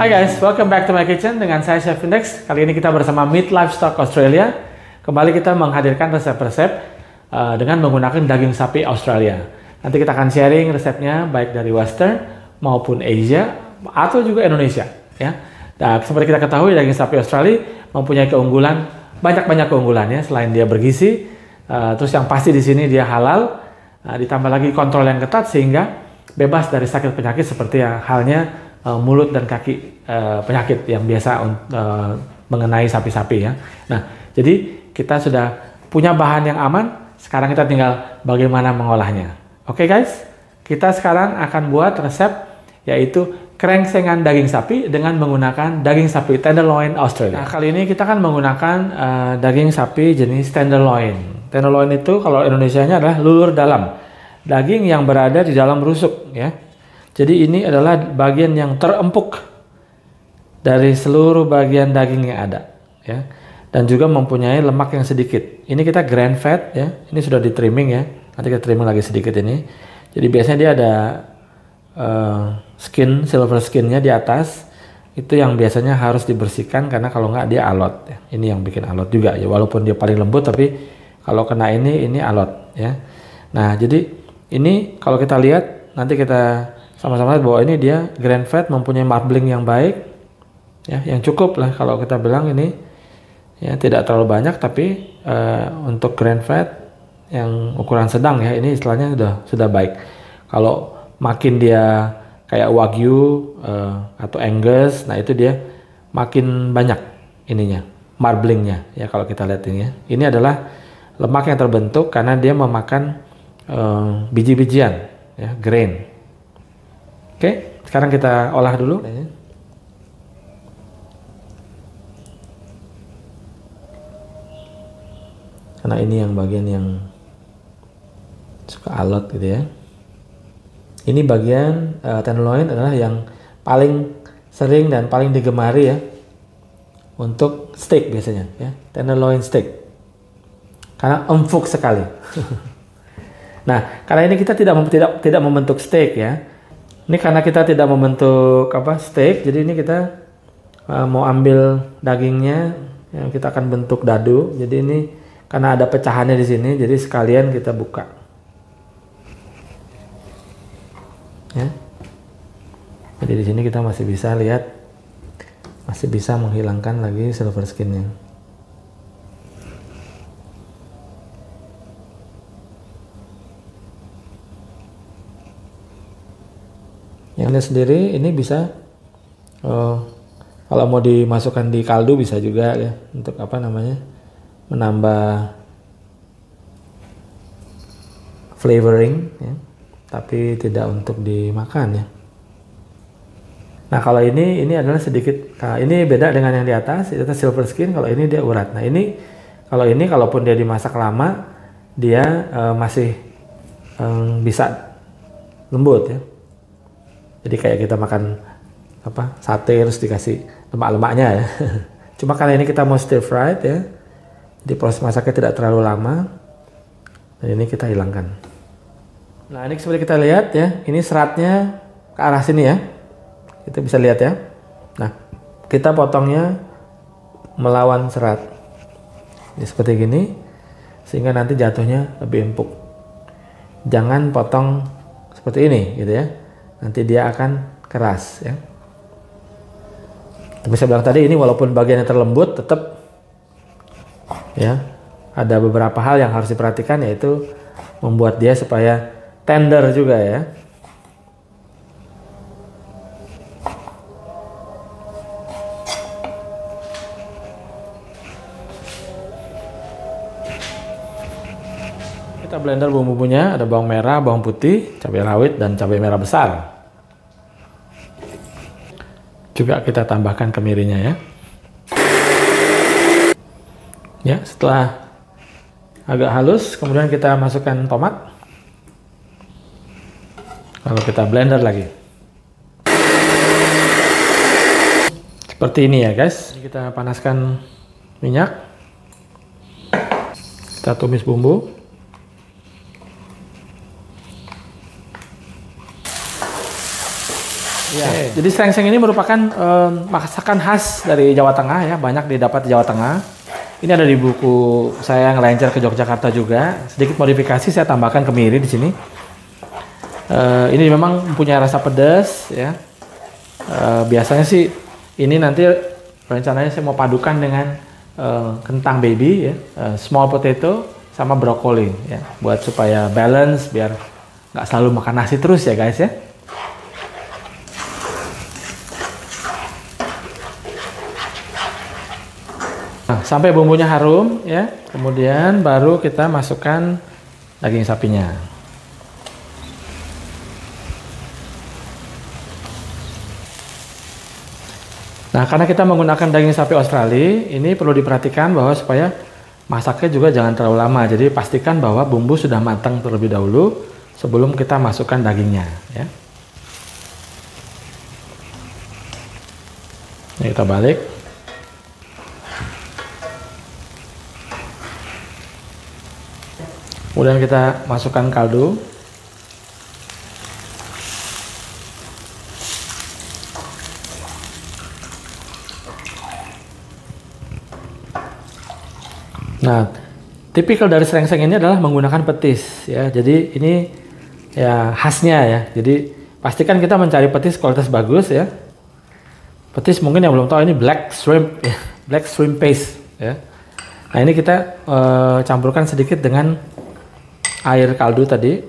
Hai guys, welcome back to my kitchen dengan saya Chef Index. Kali ini kita bersama Meat Livestock Australia. Kembali kita menghadirkan resep-resep dengan menggunakan daging sapi Australia. Nanti kita akan sharing resepnya baik dari Western maupun Asia atau juga Indonesia. Ya. Nah, seperti kita ketahui daging sapi Australia mempunyai keunggulan, banyak keunggulannya selain dia bergizi. Terus yang pasti di sini dia halal, ditambah lagi kontrol yang ketat sehingga bebas dari sakit penyakit seperti halnya mulut dan kaki penyakit yang biasa mengenai sapi-sapi ya. Nah, jadi kita sudah punya bahan yang aman, sekarang kita tinggal bagaimana mengolahnya. Oke guys, kita sekarang akan buat resep yaitu krengsengan daging sapi dengan menggunakan daging sapi tenderloin Australia. Nah, kali ini kita akan menggunakan daging sapi jenis tenderloin. Tenderloin itu kalau Indonesianya adalah lulur dalam, daging yang berada di dalam rusuk ya. Jadi ini adalah bagian yang terempuk dari seluruh bagian daging yang ada, ya. Dan juga mempunyai lemak yang sedikit. Ini kita grand fat, ya. Ini sudah di trimming ya. Nanti kita trimming lagi sedikit ini. Jadi biasanya dia ada skin, silver skinnya di atas. Itu yang biasanya harus dibersihkan karena kalau nggak dia alot. Ya. Ini yang bikin alot juga ya. Walaupun dia paling lembut, tapi kalau kena ini alot, ya. Nah jadi ini kalau kita lihat nanti kita sama-sama bahwa ini dia grand fat mempunyai marbling yang baik ya, yang cukup lah kalau kita bilang ini ya, tidak terlalu banyak tapi untuk grand fat yang ukuran sedang ya, ini istilahnya sudah baik. Kalau makin dia kayak wagyu atau Angus, nah itu dia makin banyak ininya, marblingnya ya. Kalau kita lihat ini ya, ini adalah lemak yang terbentuk karena dia memakan biji-bijian ya, grain. Oke, sekarang kita olah dulu. Karena ini yang bagian yang suka alot gitu ya. Ini bagian tenderloin adalah yang paling sering dan paling digemari ya untuk steak biasanya ya, tenderloin steak. Karena empuk sekali. Nah, karena ini kita tidak membentuk steak ya. Ini karena kita tidak membentuk steak, jadi ini kita mau ambil dagingnya yang kita akan bentuk dadu. Jadi ini karena ada pecahannya di sini, jadi sekalian kita buka. Ya. Jadi di sini kita masih bisa lihat, masih bisa menghilangkan lagi silver skinnya. Yang ini sendiri ini bisa kalau mau dimasukkan di kaldu bisa juga ya, untuk menambah flavoring ya, tapi tidak untuk dimakan ya. Nah kalau ini adalah sedikit, ini beda dengan yang di atas, itu silver skin, kalau ini dia urat. Nah ini kalaupun dia dimasak lama dia masih bisa lembut ya. Jadi kayak kita makan sate terus dikasih lemak-lemaknya ya. Cuma karena ini kita mau stir fried ya, jadi proses masaknya tidak terlalu lama. Dan ini kita hilangkan. Nah ini seperti kita lihat ya, ini seratnya ke arah sini ya. Kita bisa lihat ya. Nah kita potongnya melawan serat. Ini seperti gini, sehingga nanti jatuhnya lebih empuk. Jangan potong seperti ini gitu ya. Nanti dia akan keras ya. Tapi saya bilang tadi ini walaupun bagiannya terlembut tetap ya ada beberapa hal yang harus diperhatikan, yaitu membuat dia supaya tender juga ya. Kita blender bumbu-bumbunya, ada bawang merah, bawang putih, cabai rawit, dan cabai merah besar. Juga kita tambahkan kemirinya ya. Ya, setelah agak halus, kemudian kita masukkan tomat. Lalu kita blender lagi. Seperti ini ya guys. Kita panaskan minyak. Kita tumis bumbu. Ya. Jadi serengseng ini merupakan masakan khas dari Jawa Tengah ya, banyak didapat di Jawa Tengah. Ini ada di buku saya yang Ngelenceng ke Yogyakarta juga. Sedikit modifikasi saya tambahkan kemiri di sini. Ini memang punya rasa pedas ya. Biasanya sih ini nanti rencananya saya mau padukan dengan kentang baby ya, small potato sama brokoli ya, buat supaya balance biar nggak selalu makan nasi terus ya guys ya. Nah, sampai bumbunya harum ya, kemudian baru kita masukkan daging sapinya. Nah, karena kita menggunakan daging sapi Australia, ini perlu diperhatikan bahwa supaya masaknya juga jangan terlalu lama. Jadi pastikan bahwa bumbu sudah matang terlebih dahulu sebelum kita masukkan dagingnya ya. Ini kita balik. Kemudian kita masukkan kaldu. Nah, tipikal dari serengseng ini adalah menggunakan petis ya. Jadi ini ya khasnya ya. Jadi pastikan kita mencari petis kualitas bagus ya. Petis mungkin yang belum tahu ini black shrimp ya, black shrimp paste ya. Nah, ini kita campurkan sedikit dengan air kaldu tadi.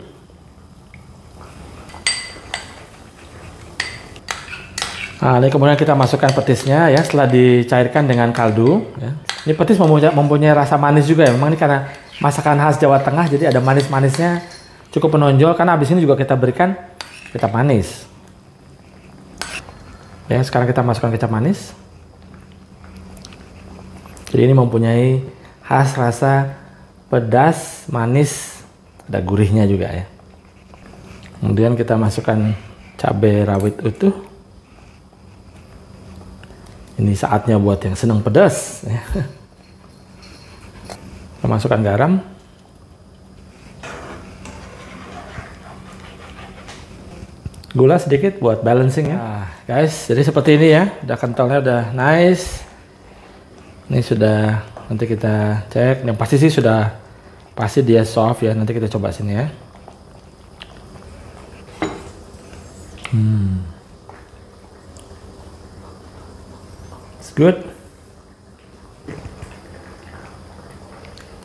Nah, ini kemudian kita masukkan petisnya ya setelah dicairkan dengan kaldu ya. Ini petis mempunyai rasa manis juga ya. Memang ini karena masakan khas Jawa Tengah jadi ada manis-manisnya cukup menonjol, karena habis ini juga kita berikan kecap manis. Ya, sekarang kita masukkan kecap manis. Jadi ini mempunyai khas rasa pedas, manis, ada gurihnya juga ya. Kemudian kita masukkan cabai rawit utuh. Ini saatnya buat yang senang pedas. Kita masukkan garam. Gula sedikit buat balancing ya. Nah, guys, jadi seperti ini ya. Udah kentalnya udah nice. Ini sudah, nanti kita cek. Yang pasti sih sudah, pasti dia soft ya. Nanti kita coba sini ya. It's good.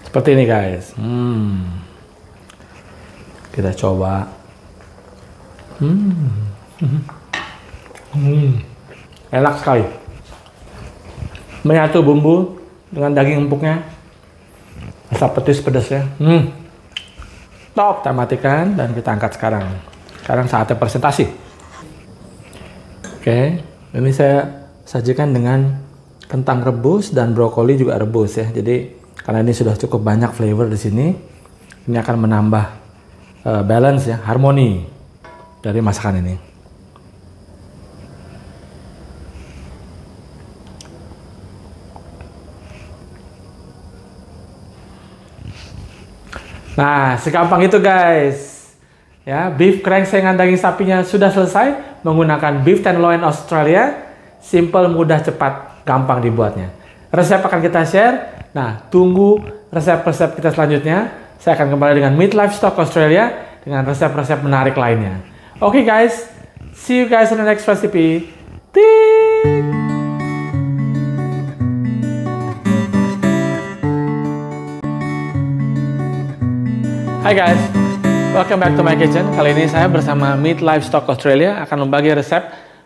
Seperti ini guys. Kita coba. Enak sekali. Menyatu bumbu dengan daging empuknya. Rasa petis pedas ya. Top. Kita matikan dan kita angkat sekarang. Sekarang saatnya presentasi. Oke, ini saya sajikan dengan kentang rebus dan brokoli juga rebus ya. Jadi karena ini sudah cukup banyak flavor di sini, ini akan menambah balance ya, harmoni dari masakan ini. Nah, segampang itu guys. Ya, beef krengsengan daging sapinya sudah selesai menggunakan beef tenderloin Australia. Simple, mudah, cepat, gampang dibuatnya. Resep akan kita share. Nah, tunggu resep-resep kita selanjutnya. Saya akan kembali dengan Meat Livestock Australia dengan resep-resep menarik lainnya. Oke guys, see you guys in the next recipe. Ting! Hai guys, welcome back to my kitchen. Kali ini saya bersama Meat Livestock Australia akan membagi resep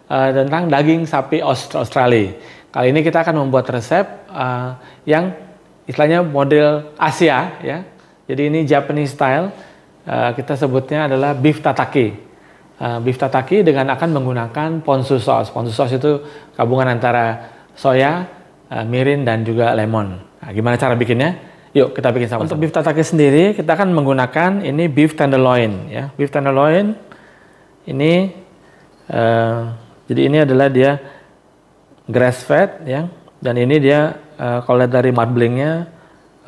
tentang daging sapi Australia. Kali ini kita akan membuat resep yang istilahnya model Asia ya. Jadi ini Japanese style. Kita sebutnya adalah beef tataki. Beef tataki dengan akan menggunakan ponzu sauce. Ponzu sauce itu gabungan antara soya, mirin dan juga lemon. Nah, gimana cara bikinnya? Yuk kita bikin sama-sama. Untuk beef tataki sendiri kita akan menggunakan ini beef tenderloin ya. Beef tenderloin ini jadi ini adalah dia grass fed ya, dan ini dia kalau lihat dari marblingnya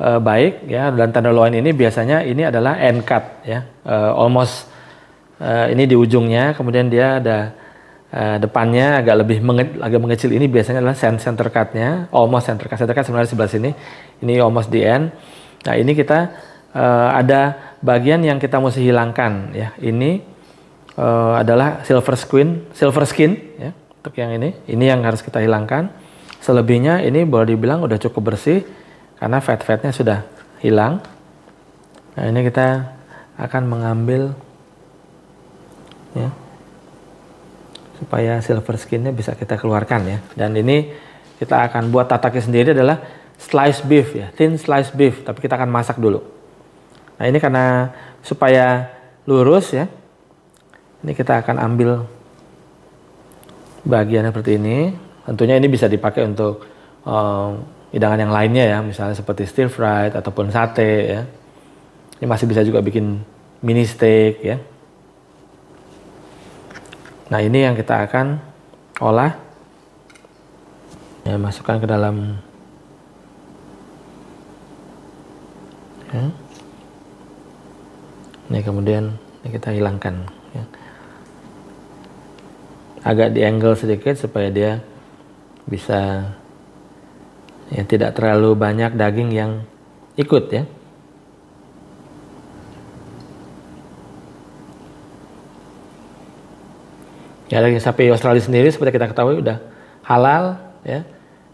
baik ya, dan tenderloin ini biasanya ini adalah end cut ya, almost ini di ujungnya, kemudian dia ada depannya agak lebih agak mengecil, ini biasanya adalah center cutnya, almost center cut. Center cut sebenarnya sebelah sini, ini almost the end. Nah ini kita ada bagian yang kita mesti hilangkan ya. Ini adalah silver skin ya, untuk yang ini yang harus kita hilangkan. Selebihnya ini boleh dibilang udah cukup bersih karena fat-fatnya sudah hilang. Nah ini kita akan mengambil ya, supaya silver skinnya bisa kita keluarkan ya. Dan ini kita akan buat tataki sendiri adalah slice beef ya, thin slice beef, tapi kita akan masak dulu. Nah ini karena supaya lurus ya, ini kita akan ambil bagian seperti ini. Tentunya ini bisa dipakai untuk hidangan yang lainnya ya, misalnya seperti stir fried ataupun sate ya. Ini masih bisa juga bikin mini steak ya. Nah ini yang kita akan olah ya, masukkan ke dalam ya. Ini kemudian ini kita hilangkan ya. Agak di angle sedikit supaya dia bisa ya, tidak terlalu banyak daging yang ikut ya. Ya, daging sapi Australia sendiri seperti kita ketahui udah halal ya,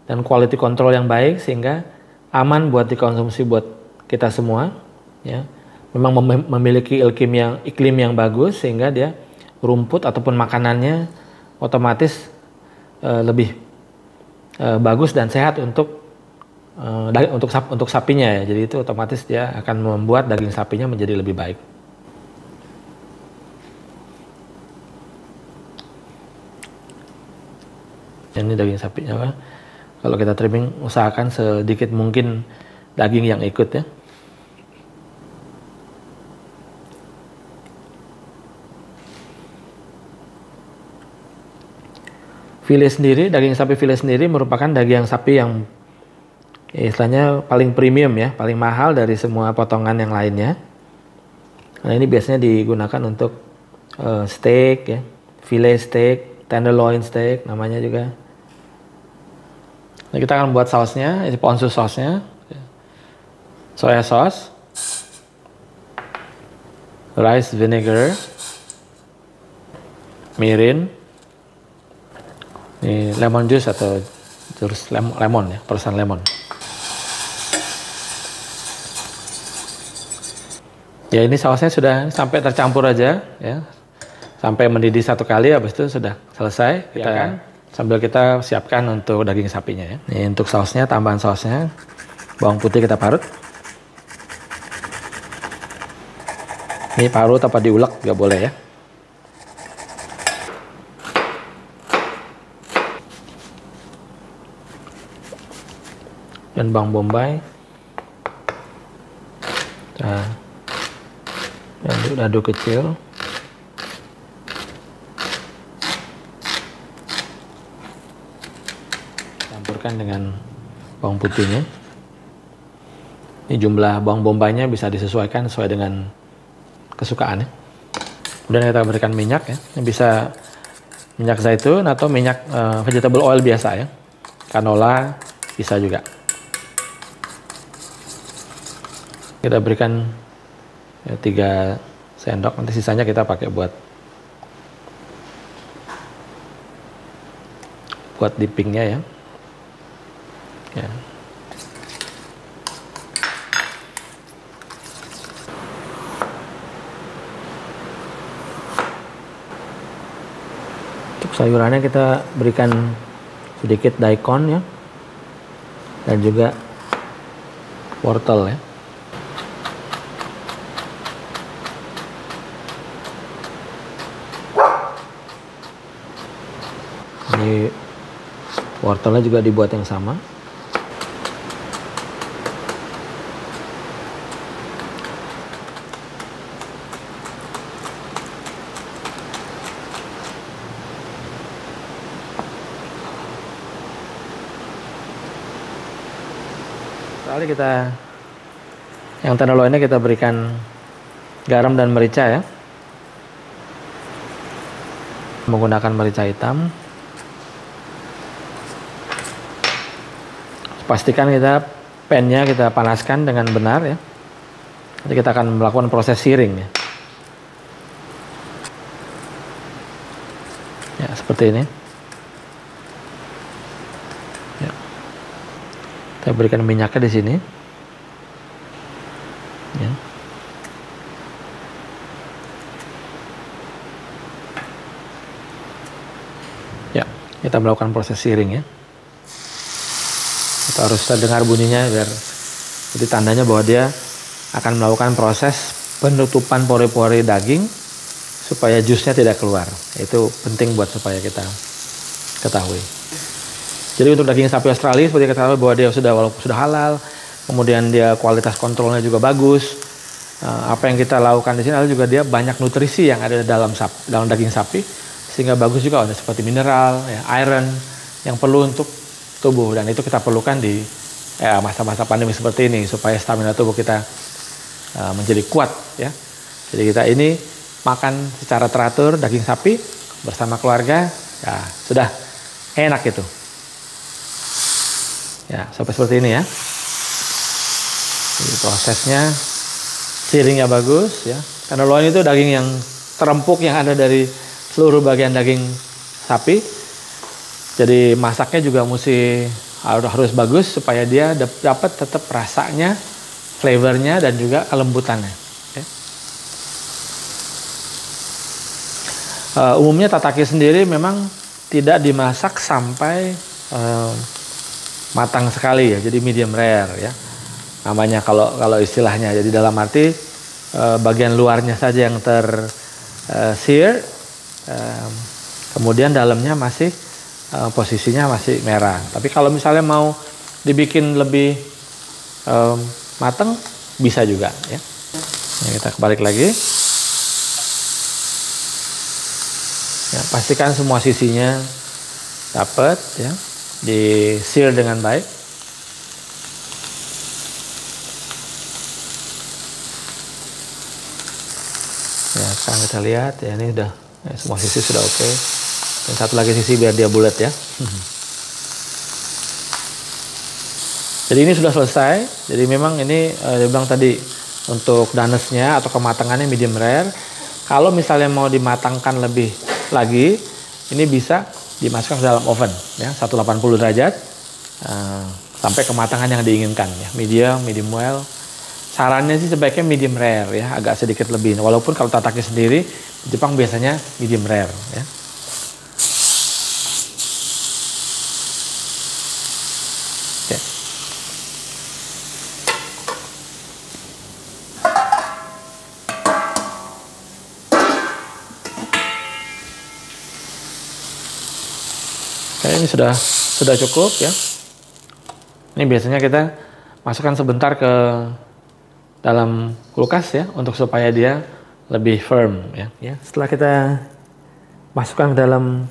dan quality control yang baik sehingga aman buat dikonsumsi buat kita semua ya. Memang memiliki iklim yang bagus sehingga dia rumput ataupun makanannya otomatis lebih bagus dan sehat untuk sapinya ya. Jadi itu otomatis dia akan membuat daging sapinya menjadi lebih baik. Ini daging sapinya, kalau kita trimming usahakan sedikit mungkin daging yang ikut ya. Daging sapi file sendiri merupakan daging sapi yang istilahnya paling premium ya, paling mahal dari semua potongan yang lainnya. Nah ini biasanya digunakan untuk steak ya, file steak, tenderloin steak namanya juga. Nah, kita akan buat sausnya, ini ponzu sausnya, soya sauce, rice vinegar, mirin, ini lemon juice atau jus lemon ya, peresan lemon. Ya ini sausnya sudah sampai tercampur aja ya, sampai mendidih satu kali, habis itu sudah selesai. Kita kan sambil kita siapkan untuk daging sapinya ya. Ini untuk sausnya, tambahan sausnya, bawang putih kita parut. Ini parut apa diulek juga boleh ya. Dan bawang bombay. Nah, aduk kecil. Campurkan dengan bawang putihnya. Ini jumlah bawang bombaynya bisa disesuaikan sesuai dengan kesukaan ya. Kemudian kita berikan minyak ya. Ini bisa minyak zaitun atau minyak vegetable oil biasa ya. Canola bisa juga. Kita berikan ya, 3 sendok, nanti sisanya kita pakai buat dippingnya ya. Ya. Untuk sayurannya kita berikan sedikit daikon ya, dan juga wortel ya. Ini wortelnya juga dibuat yang sama. Lalu kita yang tenderloinnya kita berikan garam dan merica ya. Menggunakan merica hitam. Pastikan pannya kita panaskan dengan benar ya. Nanti kita akan melakukan proses searing ya. Ya, seperti ini. Ya. Kita berikan minyaknya di sini. Ya. Ya, kita melakukan proses searing ya. Kita harus dengar bunyinya biar jadi tandanya bahwa dia akan melakukan proses penutupan pori-pori daging supaya jusnya tidak keluar. Itu penting buat supaya kita ketahui. Jadi untuk daging sapi Australia seperti kita tahu bahwa dia walaupun sudah halal, kemudian dia kualitas kontrolnya juga bagus. Apa yang kita lakukan di sini adalah juga dia banyak nutrisi yang ada dalam daging sapi sehingga bagus juga ada seperti mineral, ya, iron yang perlu untuk tubuh, dan itu kita perlukan di masa-masa pandemi seperti ini supaya stamina tubuh kita menjadi kuat ya. Jadi kita ini makan secara teratur daging sapi bersama keluarga, ya sudah enak itu. Ya, sampai seperti ini ya. Jadi prosesnya searingnya bagus ya. Karena loin itu daging yang terempuk yang ada dari seluruh bagian daging sapi. Jadi masaknya juga harus bagus supaya dia dapat tetap rasanya, flavornya dan juga kelembutannya. Okay. Umumnya tataki sendiri memang tidak dimasak sampai matang sekali ya, jadi medium rare ya. Namanya kalau istilahnya. Jadi dalam arti bagian luarnya saja yang sear, kemudian dalamnya masih posisinya masih merah. Tapi kalau misalnya mau dibikin lebih matang bisa juga ya. Nah, kita balik lagi. Ya, pastikan semua sisinya dapat ya, di sear dengan baik. Ya, sekarang kita lihat ya, ini udah ya, semua sisi sudah oke. Dan satu lagi sisi biar dia bulat ya. Jadi ini sudah selesai. Jadi memang ini dia bilang tadi untuk doneness-nya atau kematangannya medium rare. Kalau misalnya mau dimatangkan lebih lagi, ini bisa dimasukkan ke dalam oven ya, 180 derajat sampai kematangan yang diinginkan ya, medium well. Sarannya sih sebaiknya medium rare ya, agak sedikit lebih. Walaupun kalau tataki sendiri di Jepang biasanya medium rare ya. Ini sudah cukup ya. Ini biasanya kita masukkan sebentar ke dalam kulkas ya, untuk supaya dia lebih firm ya. Setelah kita masukkan ke dalam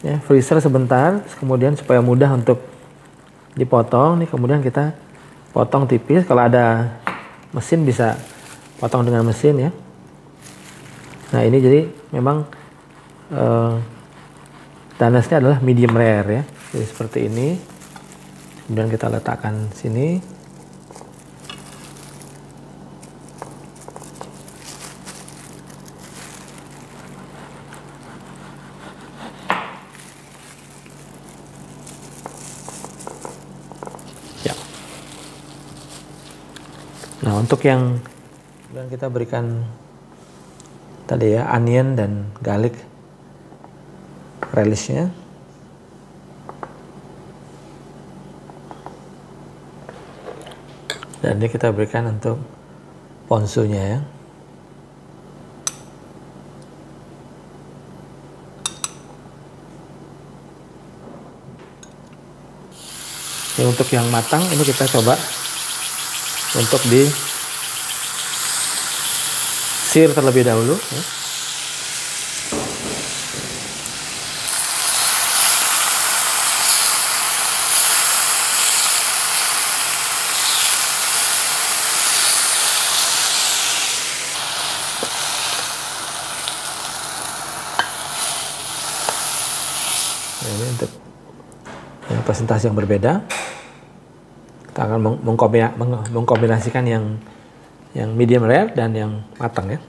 ya, freezer sebentar, kemudian supaya mudah untuk dipotong nih, kemudian kita potong tipis. Kalau ada mesin bisa potong dengan mesin ya. Nah ini jadi memang doneness-nya adalah medium rare ya. Jadi seperti ini. Kemudian kita letakkan sini. Ya. Nah, untuk yang kita berikan tadi ya, onion dan garlic relish-nya. Dan ini kita berikan untuk ponzunya ya. Ini untuk yang matang, ini kita coba untuk di sear terlebih dahulu ya. Ini untuk presentasi yang berbeda. Kita akan mengkombinasikan yang medium rare dan yang matang ya.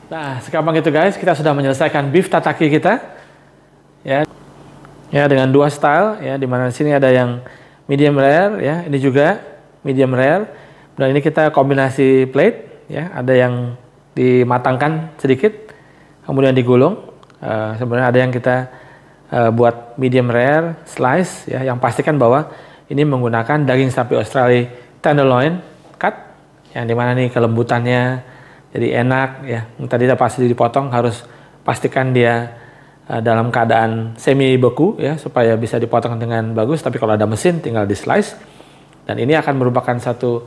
Nah, segampang itu guys, kita sudah menyelesaikan beef tataki kita. Ya. Ya, dengan dua style ya, di mana sini ada yang medium rare ya, ini juga medium rare. Dan ini kita kombinasi plate ya, ada yang dimatangkan sedikit kemudian digulung. Sebenarnya ada yang kita buat medium rare slice ya, yang pastikan bahwa ini menggunakan daging sapi Australia tenderloin cut, yang dimana nih kelembutannya jadi enak ya. Tadi pasti dipotong, harus pastikan dia dalam keadaan semi beku ya, supaya bisa dipotong dengan bagus. Tapi kalau ada mesin tinggal di slice. Dan ini akan merupakan satu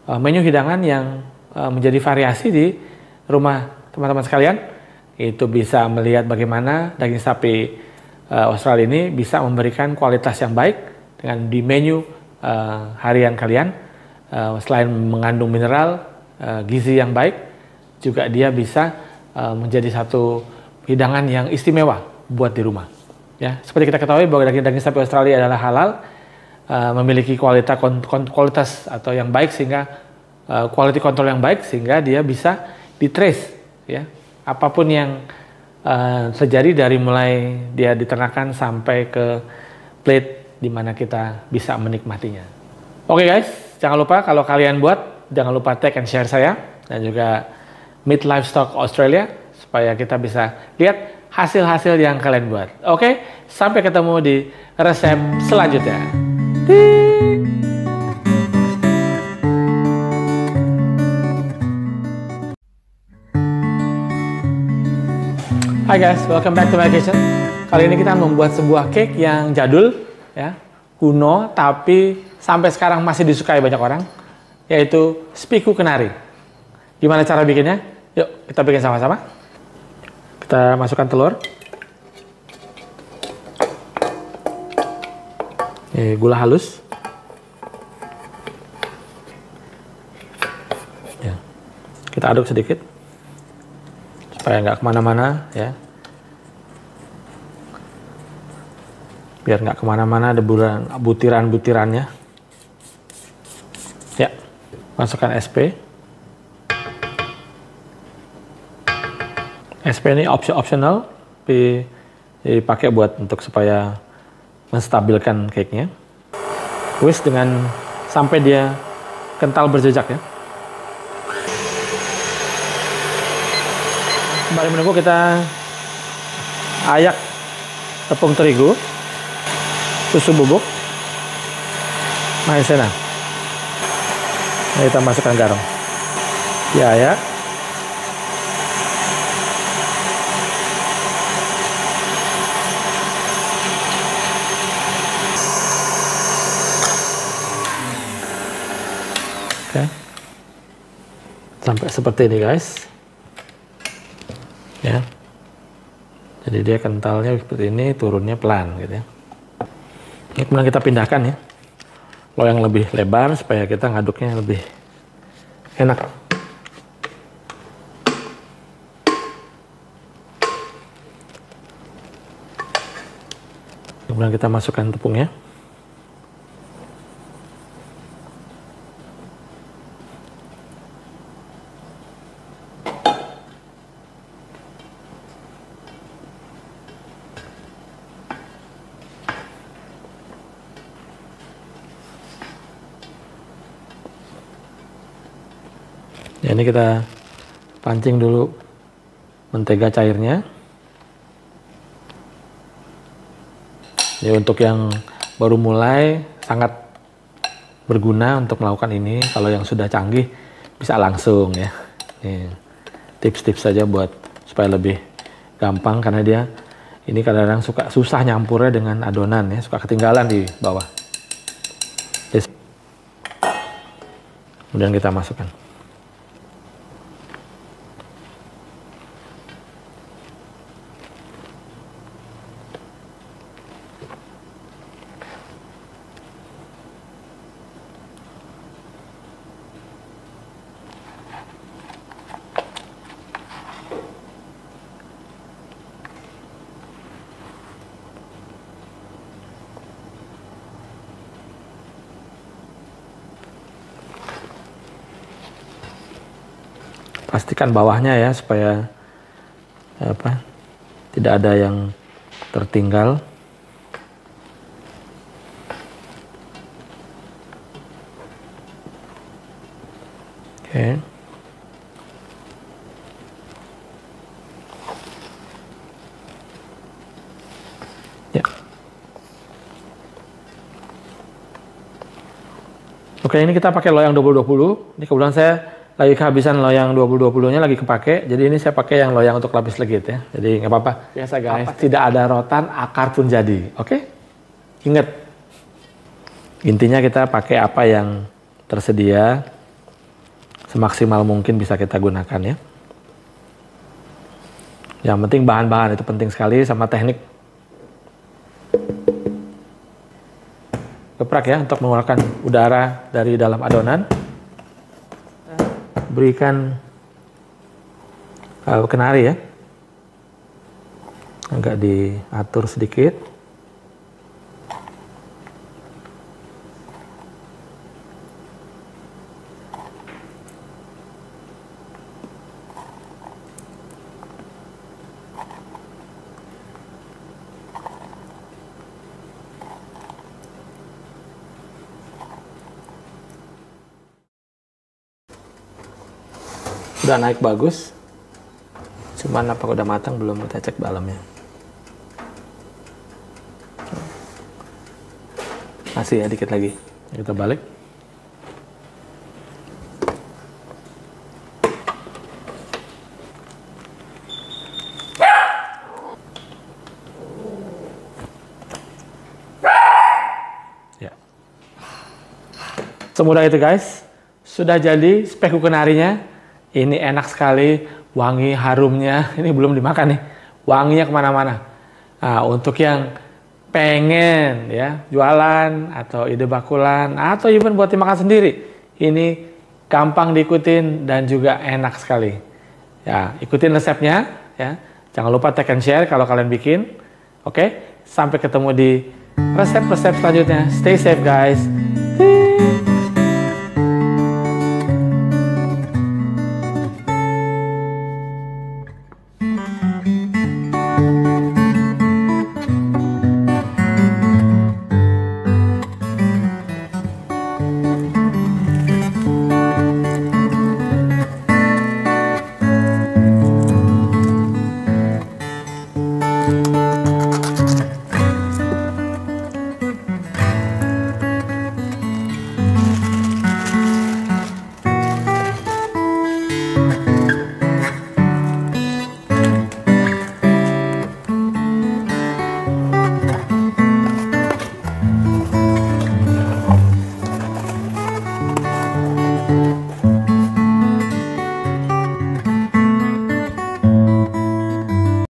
menu hidangan yang menjadi variasi di rumah teman-teman sekalian. Itu bisa melihat bagaimana daging sapi Australia ini bisa memberikan kualitas yang baik dengan di menu harian kalian. Selain mengandung mineral, gizi yang baik, juga dia bisa menjadi satu hidangan yang istimewa buat di rumah. Ya, seperti kita ketahui bahwa daging sapi Australia adalah halal, memiliki kualitas atau yang baik, sehingga quality control yang baik, sehingga dia bisa ditrace ya, apapun yang terjadi dari mulai dia diternakan sampai ke plate di mana kita bisa menikmatinya. Oke guys, jangan lupa kalau kalian buat, jangan lupa tag and share saya dan juga Meat Livestock Australia, supaya kita bisa lihat hasil-hasil yang kalian buat. Oke, sampai ketemu di resep selanjutnya. Hai guys, welcome back to my kitchen. Kali ini kita membuat sebuah cake yang jadul, ya, kuno, tapi sampai sekarang masih disukai banyak orang, yaitu spiku kenari. Gimana cara bikinnya? Yuk, kita bikin sama-sama. Kita masukkan telur. Gula halus. Ya. Kita aduk sedikit supaya nggak kemana-mana ya. Biar nggak kemana-mana ada butiran-butirannya. Ya, masukkan SP. SP ini optional, dipakai buat untuk supaya menstabilkan cake-nya. Whisk dengan sampai dia kental berjejak ya. Sembari menunggu, kita ayak tepung terigu, susu bubuk, maizena. Nah, kita masukkan garam. Diayak. Sampai seperti ini guys ya, jadi dia kentalnya seperti ini, turunnya pelan gitu ya. Ini kemudian kita pindahkan ya, loyang lebih lebar supaya kita ngaduknya lebih enak. Kemudian kita masukkan tepungnya. Ya, ini kita pancing dulu mentega cairnya. Ya, untuk yang baru mulai sangat berguna untuk melakukan ini. Kalau yang sudah canggih bisa langsung ya. Nih, tips-tips saja buat supaya lebih gampang, karena dia ini kadang-kadang suka susah nyampurnya dengan adonan ya, suka ketinggalan di bawah. Yes. Kemudian kita masukkan. Pastikan bawahnya ya, supaya tidak ada yang tertinggal. Oke. Ya. Oke, ini kita pakai loyang 2020. Ini kebetulan saya lagi kehabisan loyang 2020-nya, lagi kepake. Jadi ini saya pakai yang loyang untuk lapis legit ya. Jadi nggak apa-apa. Biasa guys, tidak ada rotan, akar pun jadi. Oke? Ingat. Intinya kita pakai apa yang tersedia. Semaksimal mungkin bisa kita gunakan ya. Yang penting bahan-bahan itu penting sekali, sama teknik geprak ya, untuk mengeluarkan udara dari dalam adonan. Berikan kenari ya, agak diatur sedikit. Udah naik bagus, cuman apa udah matang belum, kita cek dalamnya. Masih ya, dikit lagi. Kita balik. Ya. Semudah itu guys. Sudah jadi speku kenarinya. Ini enak sekali, wangi, harumnya. Ini belum dimakan nih, wanginya kemana-mana. Nah, untuk yang pengen ya jualan atau ide bakulan atau even buat dimakan sendiri, ini gampang diikutin dan juga enak sekali. Ya, ikutin resepnya ya. Jangan lupa tag and share kalau kalian bikin. Oke, sampai ketemu di resep-resep selanjutnya. Stay safe guys.